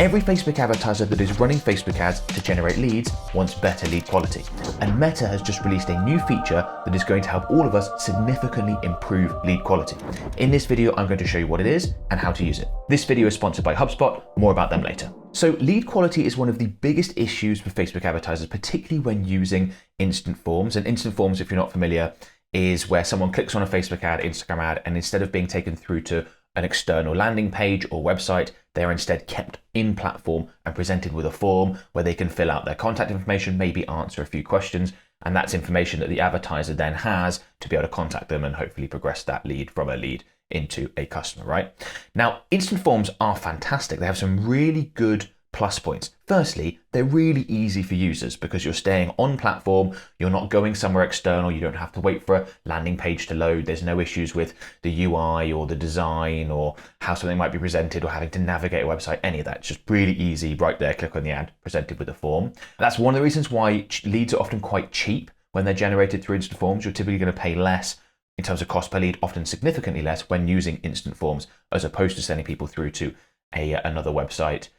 Every Facebook advertiser that is running Facebook ads to generate leads wants better lead quality. And Meta has just released a new feature that is going to help all of us significantly improve lead quality. In this video, I'm going to show you what it is and how to use it. This video is sponsored by HubSpot. More about them later. So lead quality is one of the biggest issues with Facebook advertisers, particularly when using instant forms. And instant forms, if you're not familiar, is where someone clicks on a Facebook ad, Instagram ad, and instead of being taken through to an external landing page or website, they are instead kept in platform and presented with a form where they can fill out their contact information, maybe answer a few questions, and that's information that the advertiser then has to be able to contact them and hopefully progress that lead from a lead into a customer, right? Now, instant forms are fantastic. They have some really good plus points. Firstly, they're really easy for users because you're staying on platform, you're not going somewhere external, you don't have to wait for a landing page to load, there's no issues with the UI or the design or how something might be presented or having to navigate a website, any of that. It's just really easy, right there, click on the ad, presented with a form. That's one of the reasons why leads are often quite cheap when they're generated through instant forms. You're typically going to pay less in terms of cost per lead, often significantly less when using instant forms, as opposed to sending people through to another website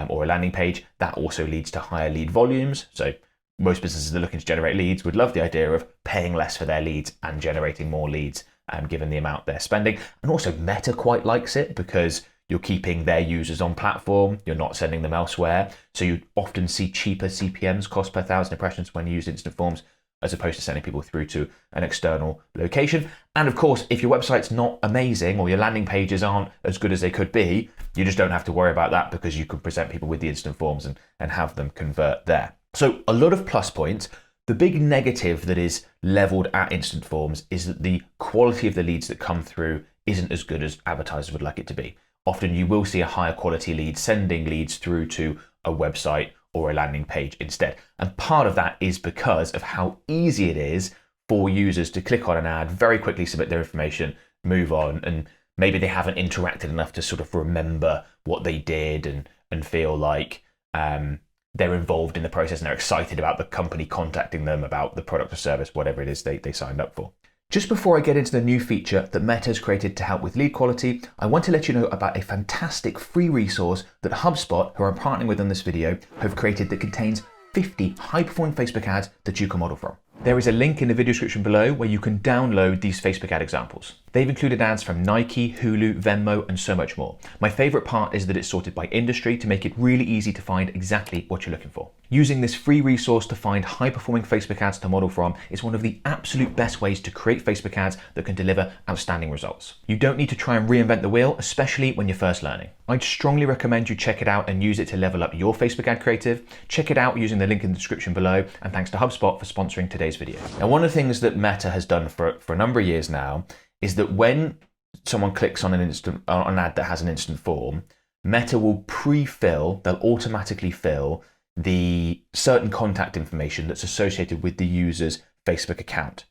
or a landing page. That also leads to higher lead volumes. So most businesses that are looking to generate leads would love the idea of paying less for their leads and generating more leads given the amount they're spending. And also Meta quite likes it because you're keeping their users on platform, you're not sending them elsewhere. So you often see cheaper CPMs, cost per 1,000 impressions, when you use instant forms, as opposed to sending people through to an external location. And of course, if your website's not amazing or your landing pages aren't as good as they could be, you just don't have to worry about that because you can present people with the instant forms and have them convert there. So a lot of plus points. The big negative that is leveled at instant forms is that the quality of the leads that come through isn't as good as advertisers would like it to be. Often you will see a higher quality lead sending leads through to a website or a landing page instead. And part of that is because of how easy it is for users to click on an ad, very quickly submit their information, move on, and maybe they haven't interacted enough to sort of remember what they did and feel like they're involved in the process and they're excited about the company contacting them about the product or service, whatever it is they signed up for. Just before I get into the new feature that Meta has created to help with lead quality, I want to let you know about a fantastic free resource that HubSpot, who I'm partnering with in this video, have created that contains 50 high-performing Facebook ads that you can model from. There is a link in the video description below where you can download these Facebook ad examples. They've included ads from Nike, Hulu, Venmo, and so much more. My favorite part is that it's sorted by industry to make it really easy to find exactly what you're looking for. Using this free resource to find high-performing Facebook ads to model from is one of the absolute best ways to create Facebook ads that can deliver outstanding results. You don't need to try and reinvent the wheel, especially when you're first learning. I'd strongly recommend you check it out and use it to level up your Facebook ad creative. Check it out using the link in the description below, and thanks to HubSpot for sponsoring today's video. Now, one of the things that Meta has done for a number of years now is that when someone clicks on an ad that has an instant form, Meta will they'll automatically fill the certain contact information that's associated with the user's Facebook account.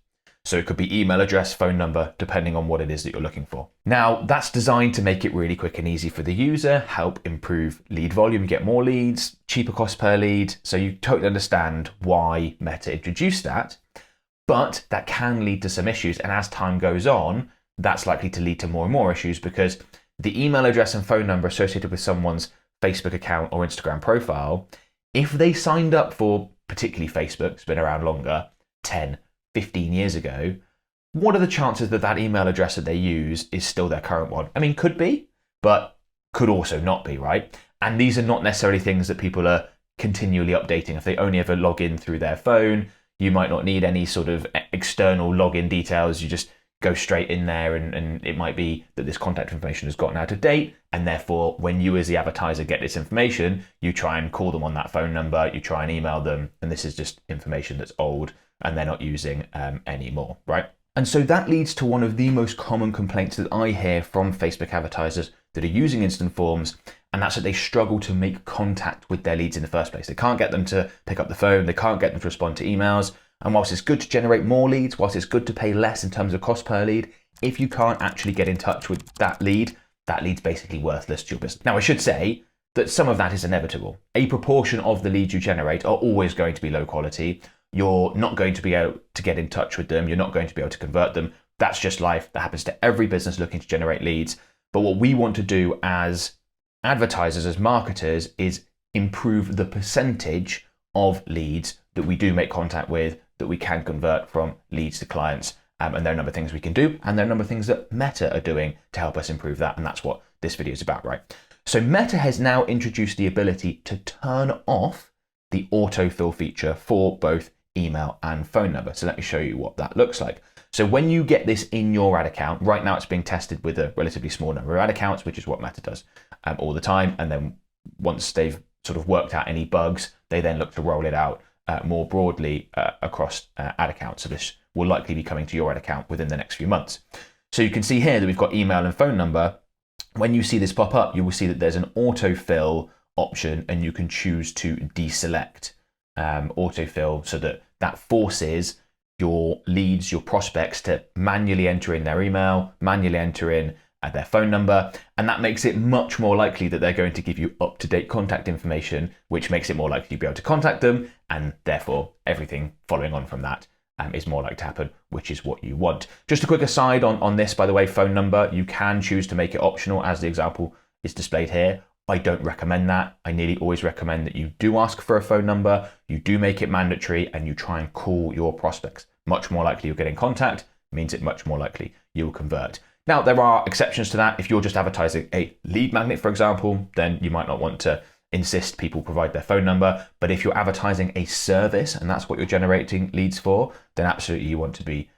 So it could be email address, phone number, depending on what it is that you're looking for. Now, that's designed to make it really quick and easy for the user, help improve lead volume, get more leads, cheaper cost per lead. So you totally understand why Meta introduced that, but that can lead to some issues. And as time goes on, that's likely to lead to more and more issues because the email address and phone number associated with someone's Facebook account or Instagram profile, if they signed up for particularly Facebook, it's been around longer, 10, 15 years ago, what are the chances that that email address that they use is still their current one? I mean, could be, but could also not be, right? And these are not necessarily things that people are continually updating. If they only ever log in through their phone, you might not need any sort of external login details. You just go straight in there and it might be that this contact information has gotten out of date, and therefore when you as the advertiser get this information, you try and call them on that phone number, you try and email them, and this is just information that's old and they're not using anymore, right? And so that leads to one of the most common complaints that I hear from Facebook advertisers that are using instant forms, and that's that they struggle to make contact with their leads in the first place. They can't get them to pick up the phone, they can't get them to respond to emails, and whilst it's good to generate more leads, whilst it's good to pay less in terms of cost per lead, if you can't actually get in touch with that lead's basically worthless to your business. Now, I should say that some of that is inevitable. A proportion of the leads you generate are always going to be low quality. You're not going to be able to get in touch with them. You're not going to be able to convert them. That's just life. That happens to every business looking to generate leads. But what we want to do as advertisers, as marketers, is improve the percentage of leads that we do make contact with, that we can convert from leads to clients. And there are a number of things we can do, and there are a number of things that Meta are doing to help us improve that. And that's what this video is about, right? So Meta has now introduced the ability to turn off the autofill feature for both email and phone number. So let me show you what that looks like. So when you get this in your ad account, right now it's being tested with a relatively small number of ad accounts, which is what Meta does all the time. And then once they've sort of worked out any bugs, they then look to roll it out more broadly across ad accounts. So this will likely be coming to your ad account within the next few months. So you can see here that we've got email and phone number. When you see this pop up, you will see that there's an autofill option, and you can choose to deselect autofill, so that forces your leads, your prospects, to manually enter in their email, manually enter in their phone number, and that makes it much more likely that they're going to give you up-to-date contact information, which makes it more likely you'll be able to contact them, and therefore everything following on from that is more likely to happen, which is what you want. Just a quick aside on this, by the way, phone number, you can choose to make it optional, as the example is displayed here. I don't recommend that. I nearly always recommend that you do ask for a phone number, you do make it mandatory, and you try and call your prospects. Much more likely you'll get in contact, means it much more likely you will convert. Now, there are exceptions to that. If you're just advertising a lead magnet, for example, then you might not want to insist people provide their phone number. But if you're advertising a service and that's what you're generating leads for, then absolutely you want to be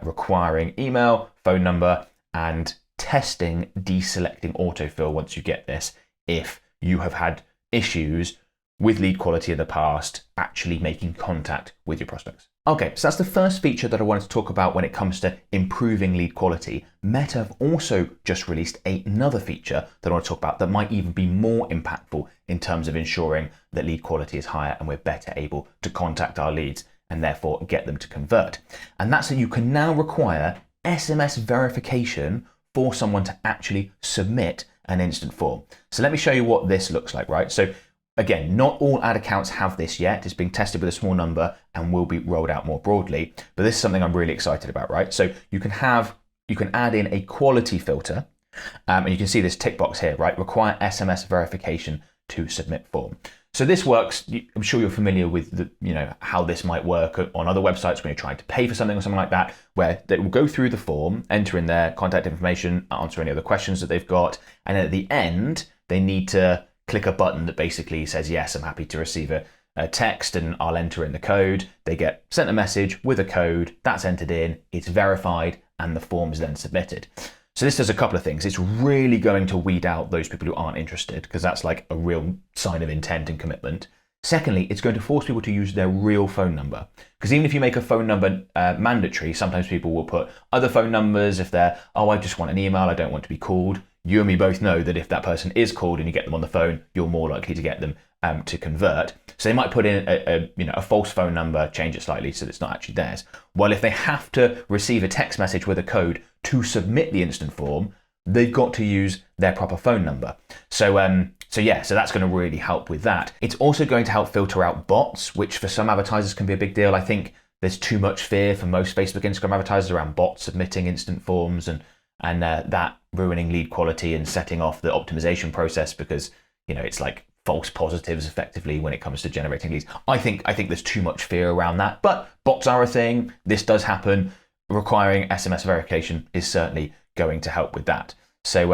requiring email, phone number, and testing deselecting autofill once you get this, if you have had issues with lead quality in the past actually making contact with your prospects. Okay, so that's the first feature that I wanted to talk about when it comes to improving lead quality. Meta have also just released another feature that I want to talk about that might even be more impactful in terms of ensuring that lead quality is higher and we're better able to contact our leads and therefore get them to convert. And that's that you can now require SMS verification for someone to actually submit an instant form. So let me show you what this looks like, right? So again, not all ad accounts have this yet. It's being tested with a small number and will be rolled out more broadly. But this is something I'm really excited about, right? So you can add in a quality filter, and you can see this tick box here, right? Require SMS verification to submit form. So this works. I'm sure you're familiar with how this might work on other websites when you're trying to pay for something or something like that, where they will go through the form, enter in their contact information, answer any other questions that they've got, and at the end they need to click a button that basically says, yes, I'm happy to receive a text, and I'll enter in the code. They get sent a message with a code, that's entered in, it's verified, and the form is then submitted. So this does a couple of things. It's really going to weed out those people who aren't interested, because that's like a real sign of intent and commitment. Secondly, it's going to force people to use their real phone number, because even if you make a phone number mandatory, sometimes people will put other phone numbers if they're, I just want an email, I don't want to be called. You and me both know that if that person is called and you get them on the phone, you're more likely to get them to convert. So they might put in a false phone number, change it slightly so that it's not actually theirs. Well, if they have to receive a text message with a code to submit the instant form, they've got to use their proper phone number. So that's going to really help with that. It's also going to help filter out bots, which for some advertisers can be a big deal. I think there's too much fear for most Facebook, Instagram advertisers around bots submitting instant forms and that ruining lead quality and setting off the optimization process, because it's like false positives effectively when it comes to generating leads. I think there's too much fear around that, but bots are a thing. This does happen. Requiring SMS verification is certainly going to help with that. So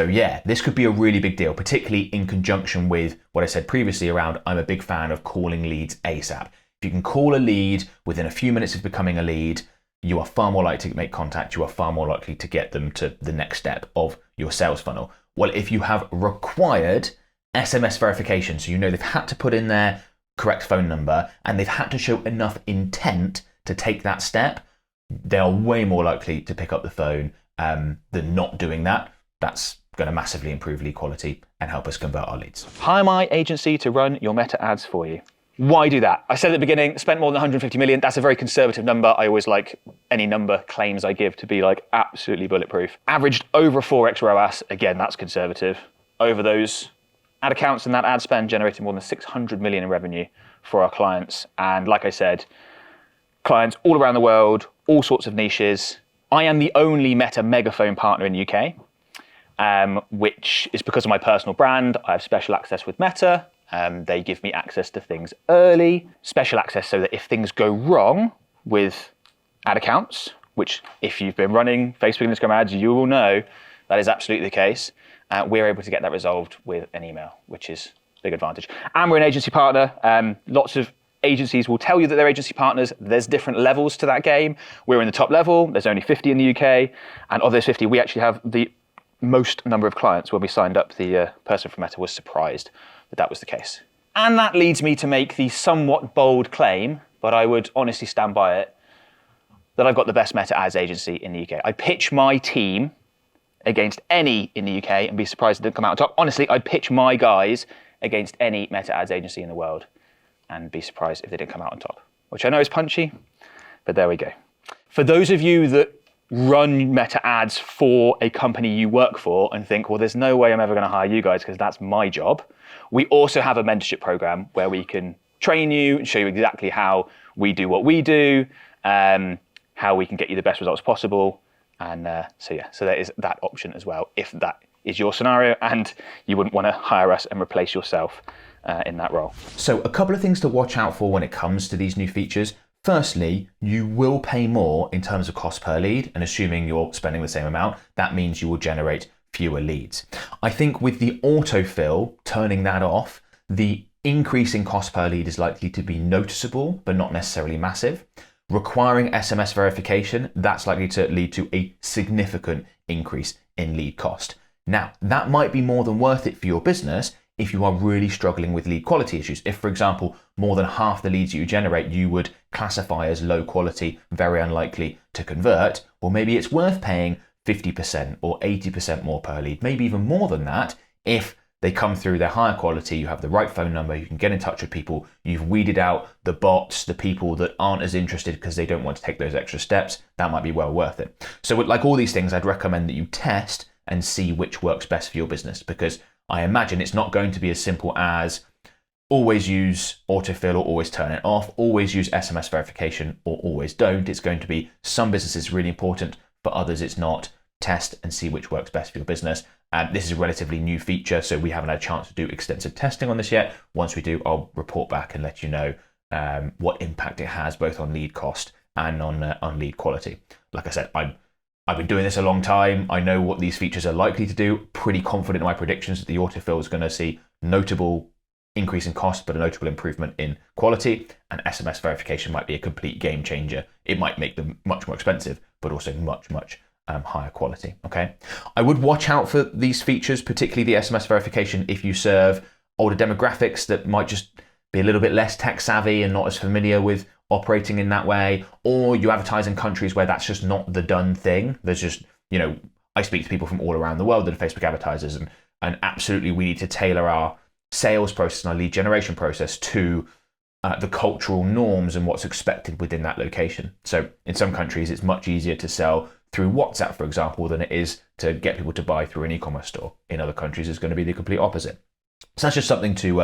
yeah, this could be a really big deal, particularly in conjunction with what I said previously around I'm a big fan of calling leads ASAP. If you can call a lead within a few minutes of becoming a lead, you are far more likely to make contact, you are far more likely to get them to the next step of your sales funnel. Well, if you have required SMS verification, so they've had to put in their correct phone number and they've had to show enough intent to take that step, they are way more likely to pick up the phone than not doing that. That's going to massively improve lead quality and help us convert our leads. Hire my agency to run your Meta ads for you. Why do that? I said at the beginning, spent more than 150 million. That's a very conservative number. I always like any number claims I give to be like absolutely bulletproof. Averaged over 4x ROAS. Again, that's conservative. Over those ad accounts and that ad spend generated more than 600 million in revenue for our clients. And like I said, clients all around the world, all sorts of niches. I am the only Meta megaphone partner in the UK. which is because of my personal brand. I have special access with Meta. They give me access to things early, special access so that if things go wrong with ad accounts, which if you've been running Facebook and Instagram ads, you will know that is absolutely the case. We're able to get that resolved with an email, which is a big advantage. And we're an agency partner. Lots of agencies will tell you that they're agency partners. There's different levels to that game. We're in the top level. There's only 50 in the UK. And of those 50, we actually have the most number of clients. When we signed up, the person from Meta was surprised that that was the case. And that leads me to make the somewhat bold claim, but I would honestly stand by it, that I've got the best Meta ads agency in the UK. I pitch my team against any in the UK and be surprised it didn't come out on top. Honestly, I'd pitch my guys against any Meta ads agency in the world and be surprised if they didn't come out on top, which I know is punchy, but there we go. For those of you that run Meta ads for a company you work for and think, well, there's no way I'm ever going to hire you guys because that's my job, we also have a mentorship program where we can train you and show you exactly how we do what we do, how we can get you the best results possible. And so there is that option as well, if that is your scenario and you wouldn't want to hire us and replace yourself in that role. So a couple of things to watch out for when it comes to these new features. Firstly, you will pay more in terms of cost per lead, and assuming you're spending the same amount, that means you will generate fewer leads. I think with the autofill, turning that off, the increase in cost per lead is likely to be noticeable, but not necessarily massive. Requiring SMS verification, that's likely to lead to a significant increase in lead cost. Now, that might be more than worth it for your business if you are really struggling with lead quality issues. If, for example, more than half the leads you generate you would classify as low quality, very unlikely to convert, well, maybe it's worth paying 50% or 80% more per lead, maybe even more than that if they come through, they're higher quality, you have the right phone number, you can get in touch with people, you've weeded out the bots, the people that aren't as interested because they don't want to take those extra steps, that might be well worth it. So like all these things, I'd recommend that you test and see which works best for your business, because I imagine it's not going to be as simple as always use autofill or always turn it off, always use SMS verification or always don't. It's going to be some businesses really important, for others it's not. Test and see which works best for your business. This is a relatively new feature, so we haven't had a chance to do extensive testing on this yet. Once we do, I'll report back and let you know what impact it has both on lead cost and on lead quality. Like I said, I've been doing this a long time. I know what these features are likely to do. Pretty confident in my predictions that the autofill is going to see notable increase in cost, but a notable improvement in quality. And SMS verification might be a complete game changer. It might make them much more expensive, but also much higher quality. Okay, I would watch out for these features, particularly the SMS verification, if you serve older demographics that might just be a little bit less tech savvy and not as familiar with operating in that way, or you advertise in countries where that's just not the done thing. There's just, I speak to people from all around the world that are Facebook advertisers, and absolutely we need to tailor our sales process and our lead generation process to the cultural norms and what's expected within that location. So in some countries, it's much easier to sell through WhatsApp, for example, than it is to get people to buy through an e-commerce store. In other countries, it's going to be the complete opposite. So that's just something to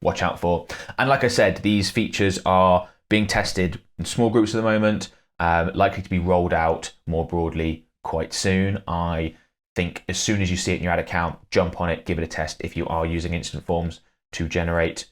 watch out for. And like I said, these features are being tested in small groups at the moment, likely to be rolled out more broadly quite soon. I think as soon as you see it in your ad account, jump on it, give it a test if you are using instant forms to generate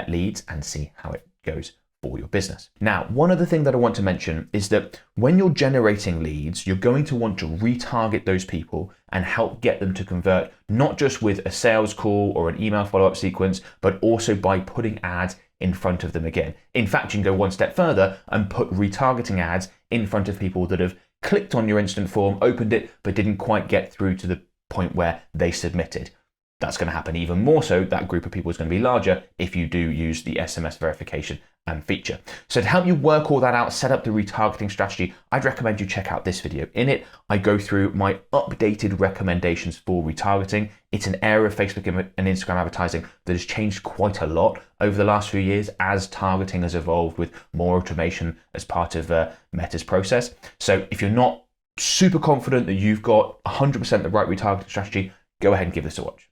leads, and see how it goes for your business. Now, one other thing that I want to mention is that when you're generating leads, you're going to want to retarget those people and help get them to convert, not just with a sales call or an email follow-up sequence, but also by putting ads in front of them again. In fact, you can go one step further and put retargeting ads in front of people that have clicked on your instant form, opened it, but didn't quite get through to the point where they submitted. That's going to happen even more so. That group of people is going to be larger if you do use the SMS verification feature. So to help you work all that out, set up the retargeting strategy, I'd recommend you check out this video. In it, I go through my updated recommendations for retargeting. It's an area of Facebook and Instagram advertising that has changed quite a lot over the last few years as targeting has evolved with more automation as part of Meta's process. So if you're not super confident that you've got 100% the right retargeting strategy, go ahead and give this a watch.